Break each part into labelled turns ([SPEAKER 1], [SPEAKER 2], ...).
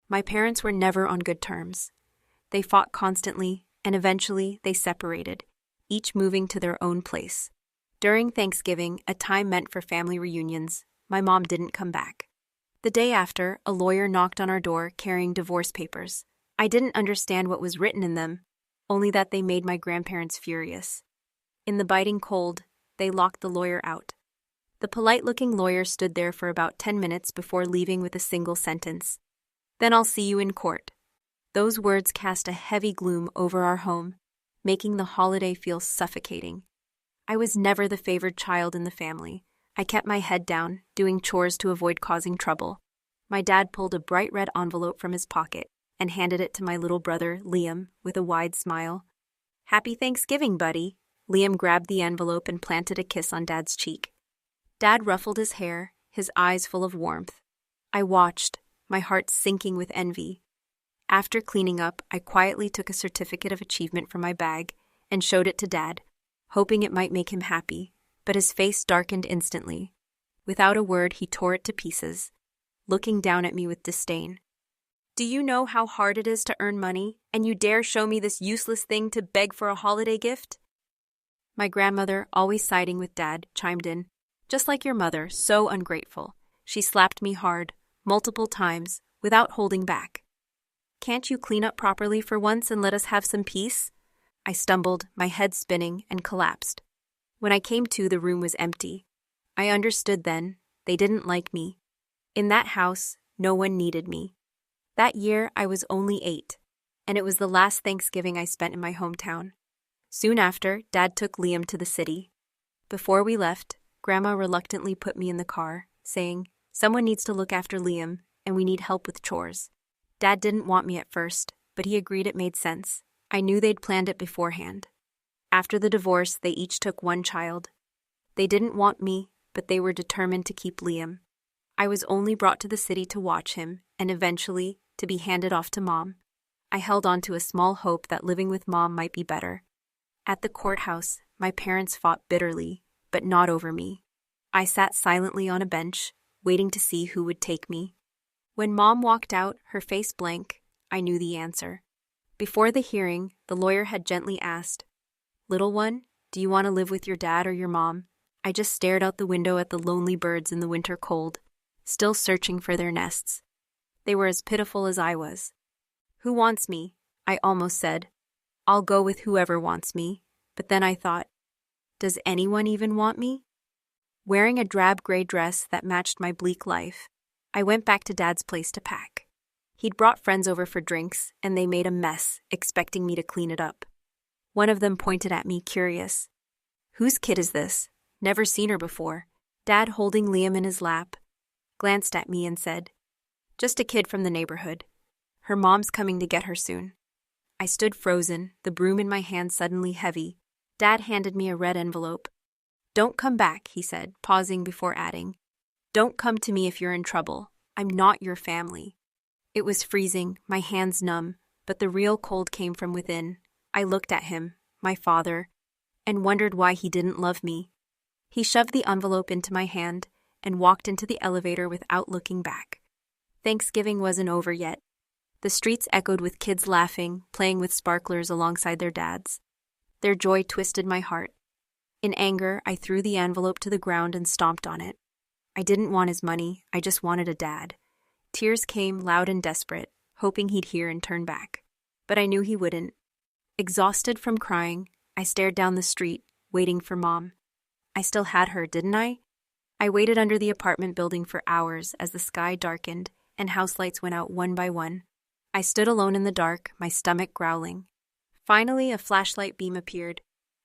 [SPEAKER 1] My parents were never on good terms. They fought constantly, and eventually they separated, each moving to their own place. During Thanksgiving, a time meant for family reunions, my mom didn't come back. The day after, a lawyer knocked on our door carrying divorce papers. I didn't understand what was written in them, only that they made my grandparents furious. In the biting cold, they locked the lawyer out. The polite-looking lawyer stood there for about 10 minutes before leaving with a single sentence. "Then I'll see you in court." Those words cast a heavy gloom over our home, making the holiday feel suffocating. I was never the favored child in the family. I kept my head down, doing chores to avoid causing trouble. My dad pulled a bright red envelope from his pocket and handed it to my little brother, Liam, with a wide smile. "Happy Thanksgiving, buddy." Liam grabbed the envelope and planted a kiss on Dad's cheek. Dad ruffled his hair, his eyes full of warmth. I watched, my heart sinking with envy. After cleaning up, I quietly took a certificate of achievement from my bag and showed it to Dad, hoping it might make him happy, but his face darkened instantly. Without a word, he tore it to pieces, looking down at me with disdain. "Do you know how hard it is to earn money, and you dare show me this useless thing to beg for a holiday gift?" My grandmother, always siding with Dad, chimed in. "Just like your mother, so ungrateful." She slapped me hard, multiple times, without holding back. "Can't you clean up properly for once and let us have some peace?" I stumbled, my head spinning, and collapsed. When I came to, the room was empty. I understood then, they didn't like me. In that house, no one needed me. That year, I was only 8, and it was the last Thanksgiving I spent in my hometown. Soon after, Dad took Liam to the city. Before we left, Grandma reluctantly put me in the car, saying, "Someone needs to look after Liam, and we need help with chores." Dad didn't want me at first, but he agreed it made sense. I knew they'd planned it beforehand. After the divorce, they each took one child. They didn't want me, but they were determined to keep Liam. I was only brought to the city to watch him, and eventually, to be handed off to Mom. I held on to a small hope that living with Mom might be better. At the courthouse, my parents fought bitterly, but not over me. I sat silently on a bench, waiting to see who would take me. When Mom walked out, her face blank, I knew the answer. Before the hearing, the lawyer had gently asked, "Little one, do you want to live with your dad or your mom?" I just stared out the window at the lonely birds in the winter cold, still searching for their nests. They were as pitiful as I was. "Who wants me?" I almost said. "I'll go with whoever wants me." But then I thought, does anyone even want me? Wearing a drab gray dress that matched my bleak life, I went back to Dad's place to pack. He'd brought friends over for drinks, and they made a mess, expecting me to clean it up. One of them pointed at me, curious. "Whose kid is this? Never seen her before." Dad, holding Liam in his lap, glanced at me and said, "Just a kid from the neighborhood. Her mom's coming to get her soon." I stood frozen, the broom in my hand suddenly heavy. Dad handed me a red envelope. "Don't come back," he said, pausing before adding, "Don't come to me if you're in trouble. I'm not your family." It was freezing, my hands numb, but the real cold came from within. I looked at him, my father, and wondered why he didn't love me. He shoved the envelope into my hand and walked into the elevator without looking back. Thanksgiving wasn't over yet. The streets echoed with kids laughing, playing with sparklers alongside their dads. Their joy twisted my heart. In anger, I threw the envelope to the ground and stomped on it. I didn't want his money, I just wanted a dad. Tears came loud and desperate, hoping he'd hear and turn back. But I knew he wouldn't. Exhausted from crying, I stared down the street, waiting for Mom. I still had her, didn't I? I waited under the apartment building for hours as the sky darkened and house lights went out one by one. I stood alone in the dark, my stomach growling. Finally, a flashlight beam appeared,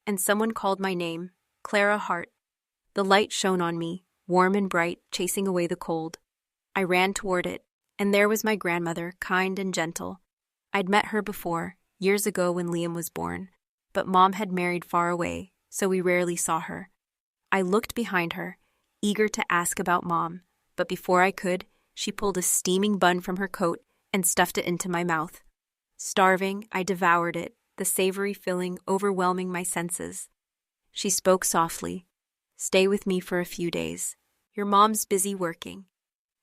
[SPEAKER 1] and someone called my name, Clara Hart. The light shone on me, warm and bright, chasing away the cold. I ran toward it, and there was my grandmother, kind and gentle. I'd met her before, years ago when Liam was born, but Mom had married far away, so we rarely saw her. I looked behind her, eager to ask about Mom, but before I could, she pulled a steaming bun from her coat and stuffed it into my mouth. Starving, I devoured it, the savory filling overwhelming my senses. She spoke softly. "Stay with me for a few days. Your mom's busy working."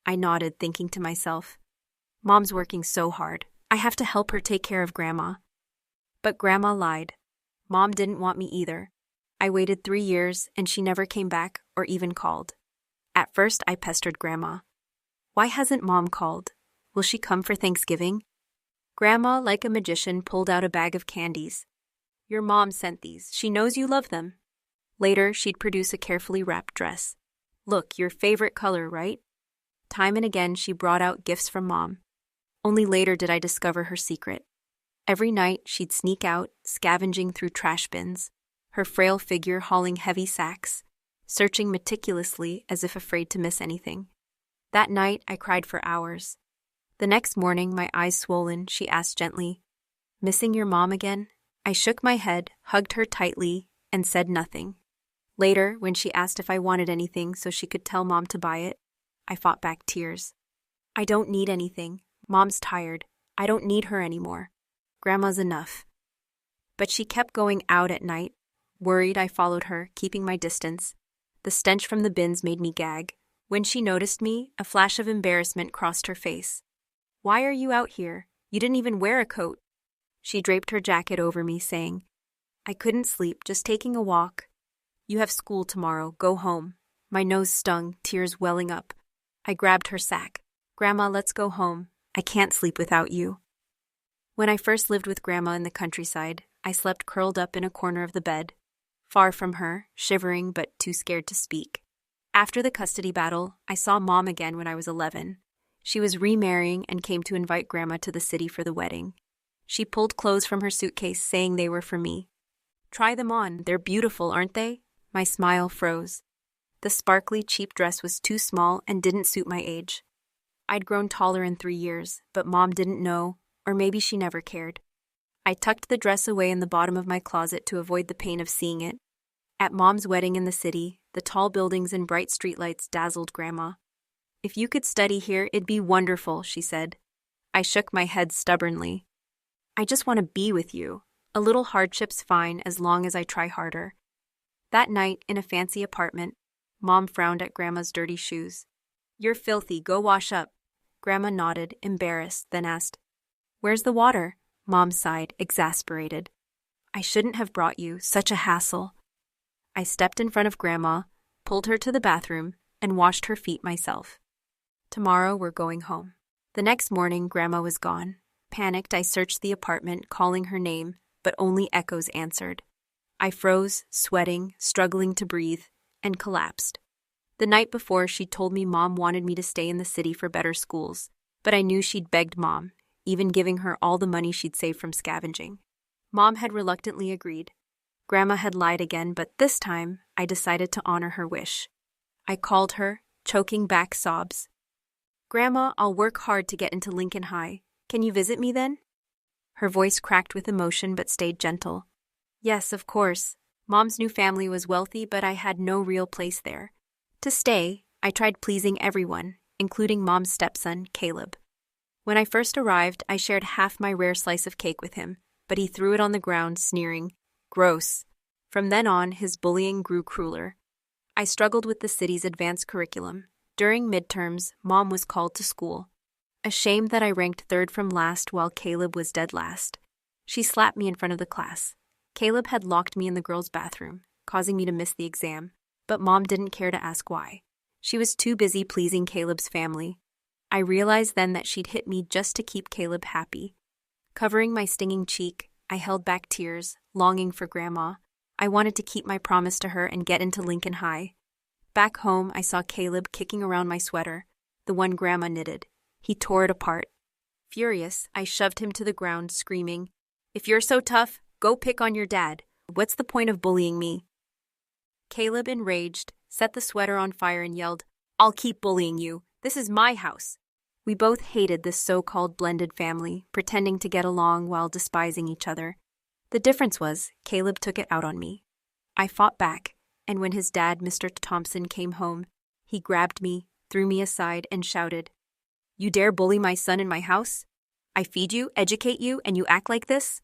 [SPEAKER 1] I nodded, thinking to myself, Mom's working so hard. I have to help her take care of Grandma. But Grandma lied. Mom didn't want me either. I waited 3 years and she never came back or even called. At first, I pestered Grandma. Why hasn't Mom called? Will she come for Thanksgiving? Grandma, like a magician, pulled out a bag of candies. Your mom sent these. She knows you love them. Later, she'd produce a carefully wrapped dress. Look, your favorite color, right? Time and again, she brought out gifts from Mom. Only later did I discover her secret. Every night, she'd sneak out, scavenging through trash bins, her frail figure hauling heavy sacks, searching meticulously as if afraid to miss anything. That night, I cried for hours. The next morning, my eyes swollen, she asked gently, "Missing your mom again?" I shook my head, hugged her tightly, and said nothing. Later, when she asked if I wanted anything so she could tell Mom to buy it, I fought back tears. I don't need anything. Mom's tired. I don't need her anymore. Grandma's enough. But she kept going out at night. Worried, I followed her, keeping my distance. The stench from the bins made me gag. When she noticed me, a flash of embarrassment crossed her face. Why are you out here? You didn't even wear a coat. She draped her jacket over me, saying, I couldn't sleep, just taking a walk. You have school tomorrow, go home. My nose stung, tears welling up. I grabbed her sack. Grandma, let's go home. I can't sleep without you. When I first lived with Grandma in the countryside, I slept curled up in a corner of the bed, far from her, shivering but too scared to speak. After the custody battle, I saw Mom again when I was 11. She was remarrying and came to invite Grandma to the city for the wedding. She pulled clothes from her suitcase, saying they were for me. Try them on, they're beautiful, aren't they? My smile froze. The sparkly, cheap dress was too small and didn't suit my age. I'd grown taller in 3 years, but Mom didn't know, or maybe she never cared. I tucked the dress away in the bottom of my closet to avoid the pain of seeing it. At Mom's wedding in the city, the tall buildings and bright streetlights dazzled Grandma. If you could study here, it'd be wonderful, she said. I shook my head stubbornly. I just want to be with you. A little hardship's fine as long as I try harder. That night, in a fancy apartment, Mom frowned at Grandma's dirty shoes. You're filthy, go wash up. Grandma nodded, embarrassed, then asked, Where's the water? Mom sighed, exasperated. I shouldn't have brought you, such a hassle. I stepped in front of Grandma, pulled her to the bathroom, and washed her feet myself. Tomorrow we're going home. The next morning, Grandma was gone. Panicked, I searched the apartment, calling her name, but only echoes answered. I froze, sweating, struggling to breathe, and collapsed. The night before, she told me Mom wanted me to stay in the city for better schools, but I knew she'd begged Mom, even giving her all the money she'd saved from scavenging. Mom had reluctantly agreed. Grandma had lied again, but this time, I decided to honor her wish. I called her, choking back sobs. Grandma, I'll work hard to get into Lincoln High. Can you visit me then? Her voice cracked with emotion but stayed gentle. Yes, of course. Mom's new family was wealthy, but I had no real place there. To stay, I tried pleasing everyone, including Mom's stepson, Caleb. When I first arrived, I shared half my rare slice of cake with him, but he threw it on the ground, sneering, Gross. From then on, his bullying grew crueler. I struggled with the city's advanced curriculum. During midterms, Mom was called to school. Ashamed that I ranked third from last while Caleb was dead last. She slapped me in front of the class. Caleb had locked me in the girls' bathroom, causing me to miss the exam, but Mom didn't care to ask why. She was too busy pleasing Caleb's family. I realized then that she'd hit me just to keep Caleb happy. Covering my stinging cheek, I held back tears, longing for Grandma. I wanted to keep my promise to her and get into Lincoln High. Back home, I saw Caleb kicking around my sweater, the one Grandma knitted. He tore it apart. Furious, I shoved him to the ground, screaming, If you're so tough, go pick on your dad. What's the point of bullying me? Caleb, enraged, set the sweater on fire and yelled, I'll keep bullying you. This is my house. We both hated this so-called blended family, pretending to get along while despising each other. The difference was, Caleb took it out on me. I fought back, and when his dad, Mr. Thompson, came home, he grabbed me, threw me aside, and shouted, You dare bully my son in my house? I feed you, educate you, and you act like this?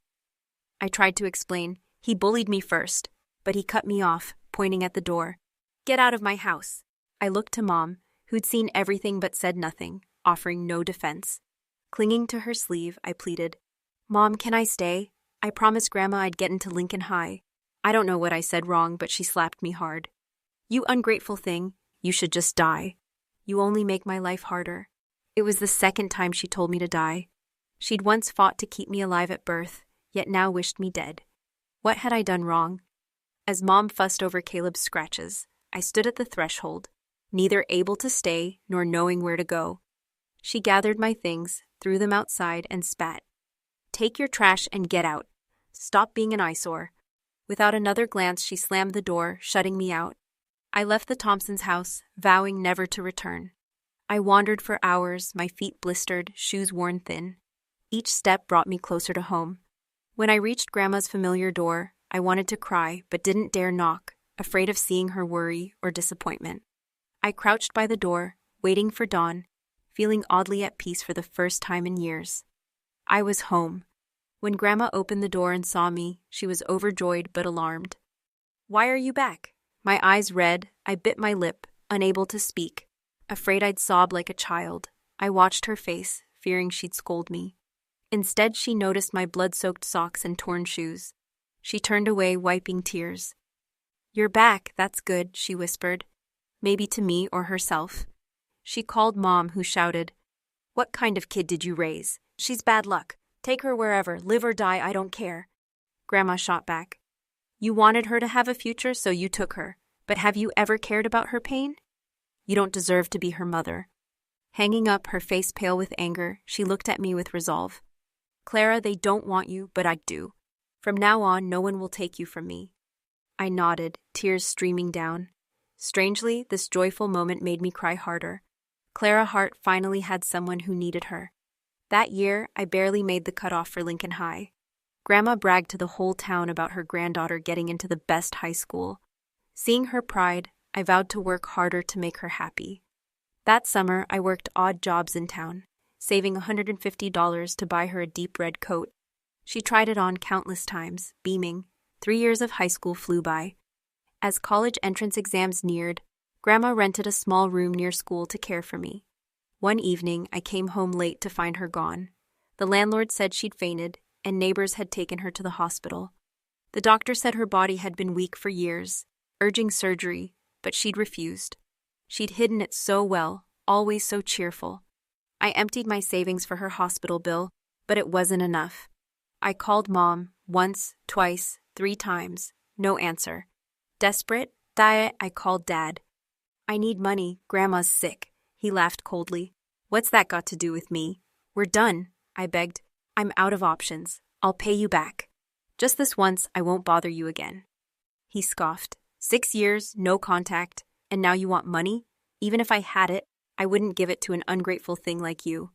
[SPEAKER 1] I tried to explain. He bullied me first, but he cut me off, pointing at the door. Get out of my house. I looked to Mom, who'd seen everything but said nothing, offering no defense. Clinging to her sleeve, I pleaded, "Mom, can I stay? I promised Grandma I'd get into Lincoln High." I don't know what I said wrong, but she slapped me hard. "You ungrateful thing, you should just die. You only make my life harder." It was the second time she told me to die. She'd once fought to keep me alive at birth, yet now wished me dead. What had I done wrong? As Mom fussed over Caleb's scratches, I stood at the threshold, neither able to stay nor knowing where to go. She gathered my things, threw them outside, and spat. "Take your trash and get out. Stop being an eyesore." Without another glance, she slammed the door, shutting me out. I left the Thompsons' house, vowing never to return. I wandered for hours, my feet blistered, shoes worn thin. Each step brought me closer to home. When I reached Grandma's familiar door, I wanted to cry, but didn't dare knock, afraid of seeing her worry or disappointment. I crouched by the door, waiting for dawn, feeling oddly at peace for the first time in years. I was home. When Grandma opened the door and saw me, she was overjoyed but alarmed. "Why are you back?" My eyes red, I bit my lip, unable to speak. Afraid I'd sob like a child, I watched her face, fearing she'd scold me. Instead, she noticed my blood-soaked socks and torn shoes. She turned away, wiping tears. "You're back, that's good," she whispered, maybe to me or herself. She called Mom, who shouted, "What kind of kid did you raise? She's bad luck. Take her wherever, live or die, I don't care." Grandma shot back, "You wanted her to have a future, so you took her. But have you ever cared about her pain? You don't deserve to be her mother." Hanging up, her face pale with anger, she looked at me with resolve. "Clara, they don't want you, but I do. From now on, no one will take you from me." I nodded, tears streaming down. Strangely, this joyful moment made me cry harder. Clara Hart finally had someone who needed her. That year, I barely made the cutoff for Lincoln High. Grandma bragged to the whole town about her granddaughter getting into the best high school. Seeing her pride, I vowed to work harder to make her happy. That summer, I worked odd jobs in town, saving $150 to buy her a deep red coat. She tried it on countless times, beaming. 3 years of high school flew by. As college entrance exams neared, Grandma rented a small room near school to care for me. One evening, I came home late to find her gone. The landlord said she'd fainted, and neighbors had taken her to the hospital. The doctor said her body had been weak for years, urging surgery, but she'd refused. She'd hidden it so well, always so cheerful. I emptied my savings for her hospital bill, but it wasn't enough. I called Mom once, twice, 3 times. No answer. Desperate, I called Dad. "I need money. Grandma's sick." He laughed coldly. "What's that got to do with me?" "We're done," I begged. "I'm out of options. I'll pay you back. Just this once, I won't bother you again." He scoffed. 6 years, no contact, and now you want money? Even if I had it, I wouldn't give it to an ungrateful thing like you.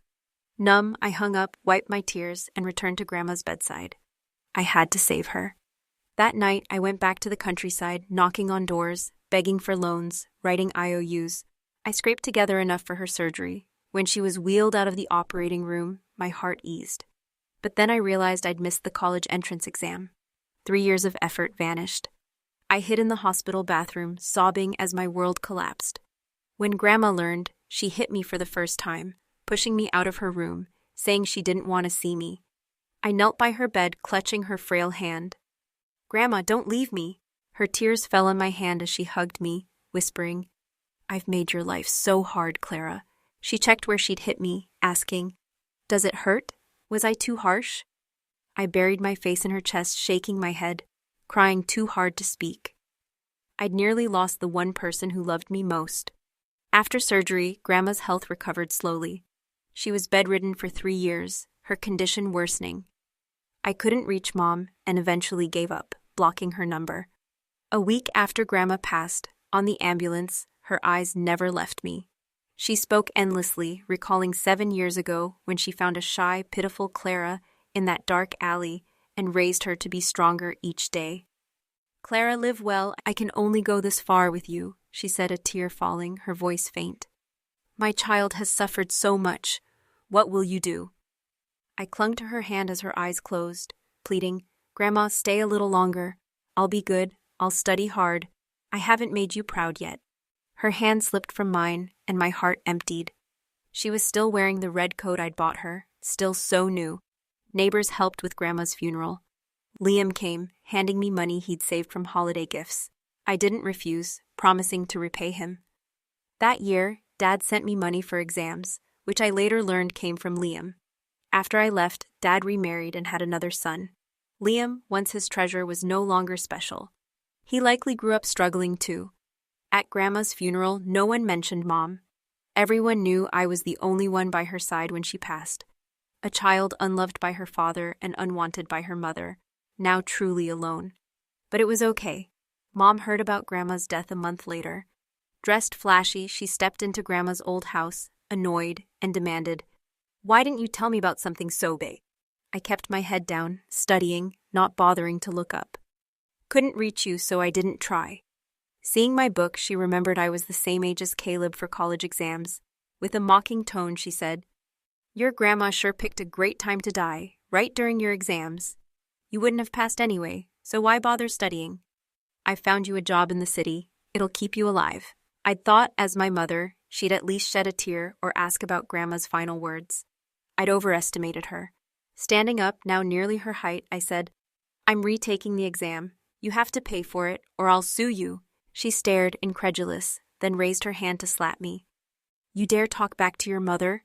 [SPEAKER 1] Numb, I hung up, wiped my tears, and returned to Grandma's bedside. I had to save her. That night, I went back to the countryside, knocking on doors, begging for loans, writing IOUs. I scraped together enough for her surgery. When she was wheeled out of the operating room, my heart eased. But then I realized I'd missed the college entrance exam. 3 years of effort vanished. I hid in the hospital bathroom, sobbing as my world collapsed. When Grandma learned, she hit me for the first time, pushing me out of her room, saying she didn't want to see me. I knelt by her bed, clutching her frail hand. "Grandma, don't leave me." Her tears fell on my hand as she hugged me, whispering, "I've made your life so hard, Clara." She checked where she'd hit me, asking, "Does it hurt? Was I too harsh?" I buried my face in her chest, shaking my head, crying too hard to speak. I'd nearly lost the one person who loved me most. After surgery, Grandma's health recovered slowly. She was bedridden for 3 years, her condition worsening. I couldn't reach Mom and eventually gave up, blocking her number. A week after Grandma passed, on the ambulance, her eyes never left me. She spoke endlessly, recalling 7 years ago when she found a shy, pitiful Clara in that dark alley and raised her to be stronger each day. "Clara, live well. I can only go this far with you," she said, a tear falling, her voice faint. "My child has suffered so much. What will you do?" I clung to her hand as her eyes closed, pleading, "Grandma, stay a little longer. I'll be good. I'll study hard. I haven't made you proud yet." Her hand slipped from mine, and my heart emptied. She was still wearing the red coat I'd bought her, still so new. Neighbors helped with Grandma's funeral. Liam came, handing me money he'd saved from holiday gifts. I didn't refuse, promising to repay him. That year, Dad sent me money for exams, which I later learned came from Liam. After I left, Dad remarried and had another son. Liam, once his treasure, was no longer special. He likely grew up struggling too. At Grandma's funeral, no one mentioned Mom. Everyone knew I was the only one by her side when she passed. A child unloved by her father and unwanted by her mother, now truly alone. But it was okay. Mom heard about Grandma's death a month later. Dressed flashy, she stepped into Grandma's old house, annoyed, and demanded, "Why didn't you tell me about something so big?" I kept my head down, studying, not bothering to look up. "Couldn't reach you, so I didn't try." Seeing my book, she remembered I was the same age as Caleb for college exams. With a mocking tone, she said, "Your grandma sure picked a great time to die, right during your exams. You wouldn't have passed anyway, so why bother studying? I found you a job in the city. It'll keep you alive." I'd thought, as my mother, she'd at least shed a tear or ask about Grandma's final words. I'd overestimated her. Standing up, now nearly her height, I said, "I'm retaking the exam. You have to pay for it, or I'll sue you." She stared, incredulous, then raised her hand to slap me. "You dare talk back to your mother?"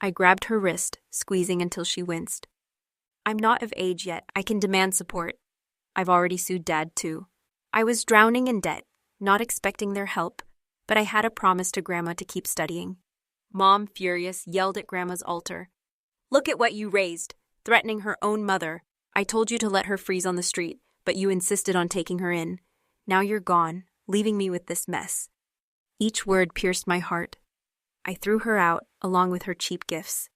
[SPEAKER 1] I grabbed her wrist, squeezing until she winced. "I'm not of age yet. I can demand support. I've already sued Dad, too. I was drowning in debt, not expecting their help, but I had a promise to Grandma to keep studying." Mom, furious, yelled at Grandma's altar, "Look at what you raised, threatening her own mother. I told you to let her freeze on the street, but you insisted on taking her in. Now you're gone, leaving me with this mess." Each word pierced my heart. I threw her out, along with her cheap gifts.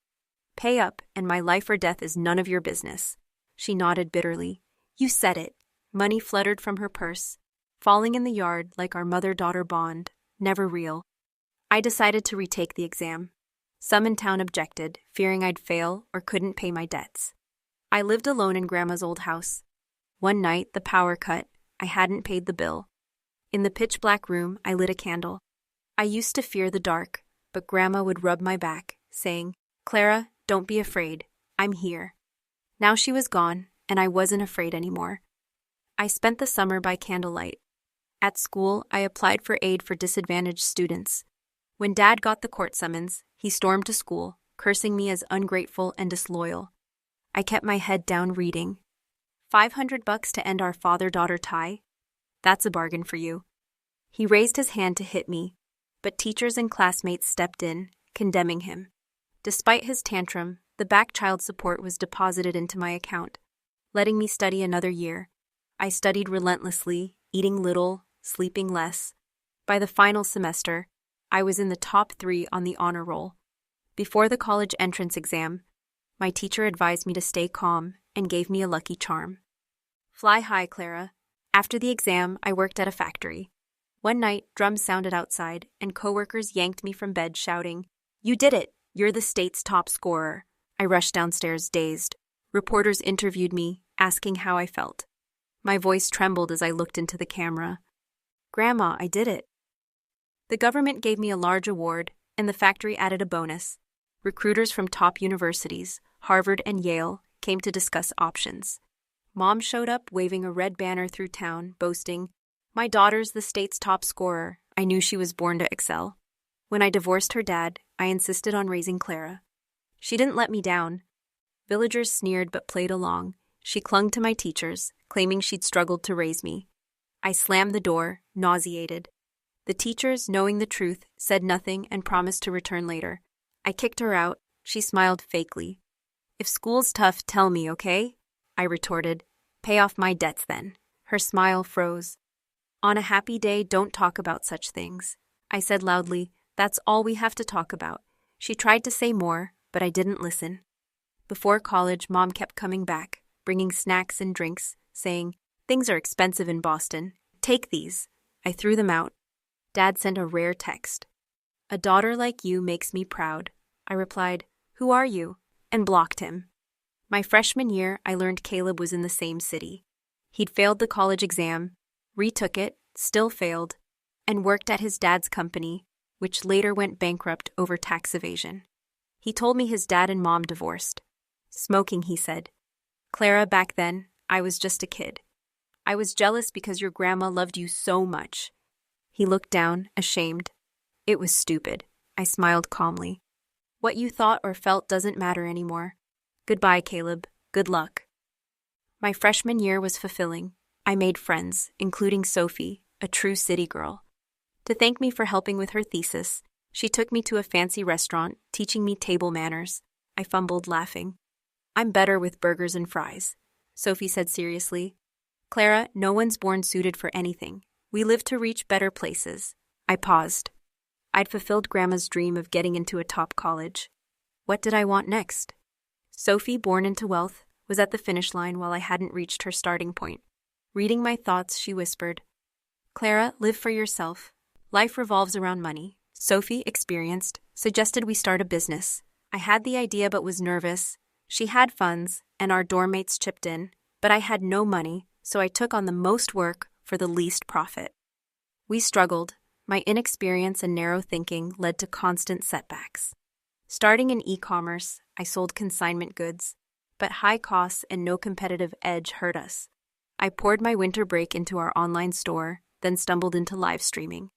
[SPEAKER 1] "Pay up, and my life or death is none of your business." She nodded bitterly. "You said it." Money fluttered from her purse, falling in the yard like our mother-daughter bond, never real. I decided to retake the exam. Some in town objected, fearing I'd fail or couldn't pay my debts. I lived alone in Grandma's old house. One night, the power cut. I hadn't paid the bill. In the pitch-black room, I lit a candle. I used to fear the dark, but Grandma would rub my back, saying, "Clara, don't be afraid. I'm here." Now she was gone, and I wasn't afraid anymore. I spent the summer by candlelight. At school, I applied for aid for disadvantaged students. When Dad got the court summons, he stormed to school, cursing me as ungrateful and disloyal. I kept my head down reading. $500 to end our father-daughter tie? That's a bargain for you. He raised his hand to hit me, but teachers and classmates stepped in, condemning him. Despite his tantrum, the back child support was deposited into my account, letting me study another year. I studied relentlessly, eating little, sleeping less. By the final semester, I was in the top 3 on the honor roll. Before the college entrance exam, my teacher advised me to stay calm and gave me a lucky charm. "Fly high, Clara." After the exam, I worked at a factory. One night, drums sounded outside, and coworkers yanked me from bed shouting, "You did it! You're the state's top scorer." I rushed downstairs, dazed. Reporters interviewed me, asking how I felt. My voice trembled as I looked into the camera. "Grandma, I did it." The government gave me a large award, and the factory added a bonus. Recruiters from top universities, Harvard and Yale, came to discuss options. Mom showed up waving a red banner through town, boasting, "My daughter's the state's top scorer." I knew she was born to excel. When I divorced her dad, I insisted on raising Clara. She didn't let me down. Villagers sneered but played along. She clung to my teachers, claiming she'd struggled to raise me. I slammed the door, nauseated. The teachers, knowing the truth, said nothing and promised to return later. I kicked her out. She smiled fakely. "If school's tough, tell me, okay?" I retorted. "Pay off my debts then." Her smile froze. "On a happy day, don't talk about such things." I said loudly, "That's all we have to talk about." She tried to say more, but I didn't listen. Before college, Mom kept coming back, bringing snacks and drinks, saying, "Things are expensive in Boston. Take these." I threw them out. Dad sent a rare text. "A daughter like you makes me proud." I replied, "Who are you?" and blocked him. My freshman year, I learned Caleb was in the same city. He'd failed the college exam, retook it, still failed, and worked at his dad's company, which later went bankrupt over tax evasion. He told me his dad and mom divorced. Smoking, he said. Clara, back then, I was just a kid. I was jealous because your grandma loved you so much. He looked down, ashamed. It was stupid. I smiled calmly. What you thought or felt doesn't matter anymore. Goodbye, Caleb. Good luck. My freshman year was fulfilling. I made friends, including Sophie, a true city girl. To thank me for helping with her thesis, she took me to a fancy restaurant, teaching me table manners. I fumbled, laughing. I'm better with burgers and fries, Sophie said seriously. Clara, no one's born suited for anything. We live to reach better places. I paused. I'd fulfilled Grandma's dream of getting into a top college. What did I want next? Sophie, born into wealth, was at the finish line while I hadn't reached her starting point. Reading my thoughts, she whispered, Clara, live for yourself. Life revolves around money. Sophie, experienced, suggested we start a business. I had the idea but was nervous. She had funds, and our dorm mates chipped in, but I had no money, so I took on the most work for the least profit. We struggled. My inexperience and narrow thinking led to constant setbacks. Starting in e-commerce, I sold consignment goods, but high costs and no competitive edge hurt us. I poured my winter break into our online store, then stumbled into live streaming.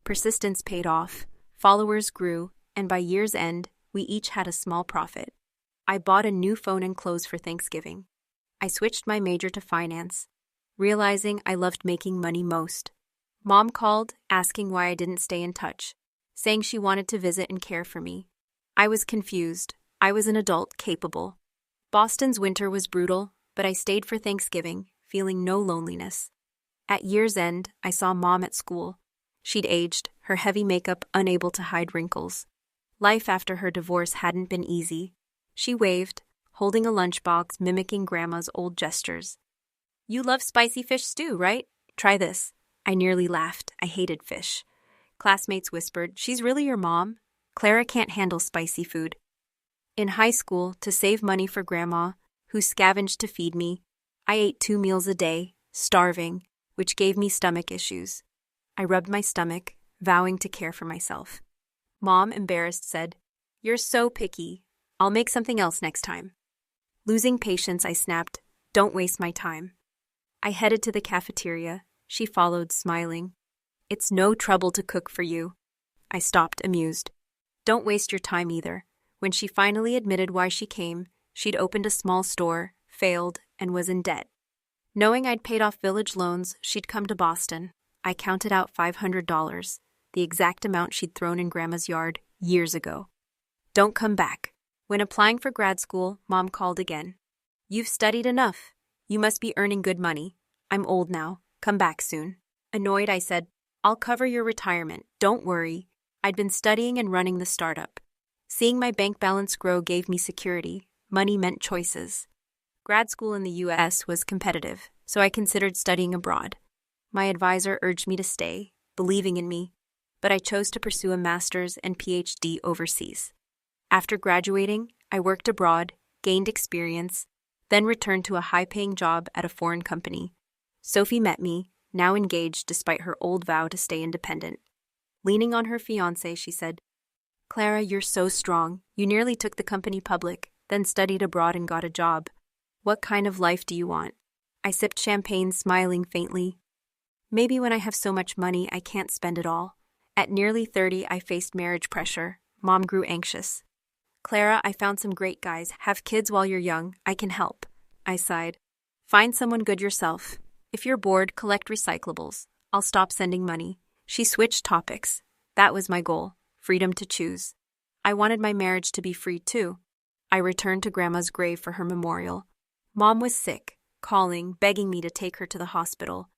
[SPEAKER 1] Persistence paid off, followers grew, and by year's end, we each had a small profit. I bought a new phone and clothes for Thanksgiving. I switched my major to finance, realizing I loved making money most. Mom called, asking why I didn't stay in touch, saying she wanted to visit and care for me. I was confused. I was an adult capable. Boston's winter was brutal, but I stayed for Thanksgiving, feeling no loneliness. At year's end, I saw Mom at school. She'd aged, her heavy makeup unable to hide wrinkles. Life after her divorce hadn't been easy. She waved, holding a lunchbox mimicking Grandma's old gestures. You love spicy fish stew, right? Try this. I nearly laughed. I hated fish. Classmates whispered, She's really your mom? Clara can't handle spicy food. In high school, to save money for Grandma, who scavenged to feed me, I ate 2 meals a day, starving, which gave me stomach issues. I rubbed my stomach, vowing to care for myself. Mom, embarrassed, said, You're so picky. I'll make something else next time. Losing patience, I snapped, Don't waste my time. I headed to the cafeteria. She followed, smiling. It's no trouble to cook for you. I stopped, amused. Don't waste your time either. When she finally admitted why she came, she'd opened a small store, failed, and was in debt. Knowing I'd paid off village loans, she'd come to Boston. I counted out $500, the exact amount she'd thrown in Grandma's yard years ago. Don't come back. When applying for grad school, Mom called again. You've studied enough. You must be earning good money. I'm old now. Come back soon. Annoyed, I said, I'll cover your retirement. Don't worry. I'd been studying and running the startup. Seeing my bank balance grow gave me security. Money meant choices. Grad school in the U.S. was competitive, so I considered studying abroad. My advisor urged me to stay, believing in me, but I chose to pursue a master's and PhD overseas. After graduating, I worked abroad, gained experience, then returned to a high-paying job at a foreign company. Sophie met me, now engaged despite her old vow to stay independent. Leaning on her fiancé, she said, Clara, you're so strong. You nearly took the company public, then studied abroad and got a job. What kind of life do you want? I sipped champagne, smiling faintly. Maybe when I have so much money, I can't spend it all. At nearly 30, I faced marriage pressure. Mom grew anxious. Clara, I found some great guys. Have kids while you're young. I can help. I sighed. Find someone good yourself. If you're bored, collect recyclables. I'll stop sending money. She switched topics. That was my goal. Freedom to choose. I wanted my marriage to be free too. I returned to Grandma's grave for her memorial. Mom was sick, calling, begging me to take her to the hospital.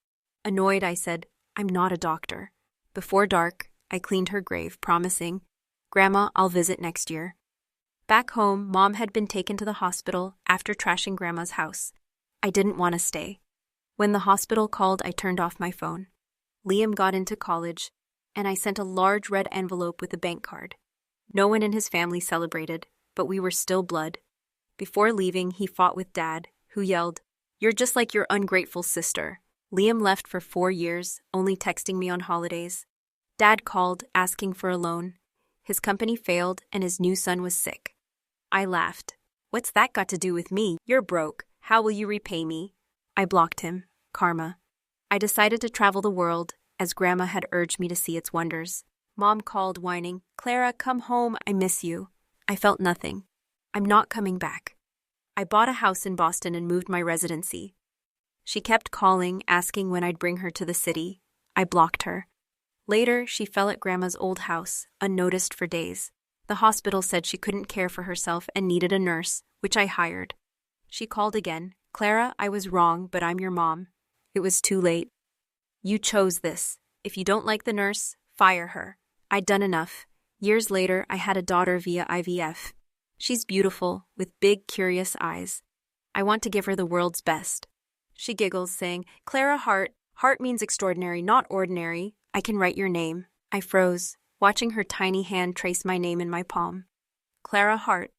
[SPEAKER 1] Annoyed, I said, I'm not a doctor. Before dark, I cleaned her grave, promising, Grandma, I'll visit next year. Back home, Mom had been taken to the hospital after trashing Grandma's house. I didn't want to stay. When the hospital called, I turned off my phone. Liam got into college, and I sent a large red envelope with a bank card. No one in his family celebrated, but we were still blood. Before leaving, he fought with Dad, who yelled, You're just like your ungrateful sister. Liam left for 4 years, only texting me on holidays. Dad called, asking for a loan. His company failed and his new son was sick. I laughed. What's that got to do with me? You're broke. How will you repay me? I blocked him. Karma. I decided to travel the world, as Grandma had urged me to see its wonders. Mom called, whining, Clara, come home, I miss you. I felt nothing. I'm not coming back. I bought a house in Boston and moved my residency. She kept calling, asking when I'd bring her to the city. I blocked her. Later, she fell at Grandma's old house, unnoticed for days. The hospital said she couldn't care for herself and needed a nurse, which I hired. She called again. Clara, I was wrong, but I'm your mom. It was too late. You chose this. If you don't like the nurse, fire her. I'd done enough. Years later, I had a daughter via IVF. She's beautiful, with big, curious eyes. I want to give her the world's best. She giggles, saying, Clara Hart. Hart means extraordinary, not ordinary. I can write your name. I froze, watching her tiny hand trace my name in my palm. Clara Hart.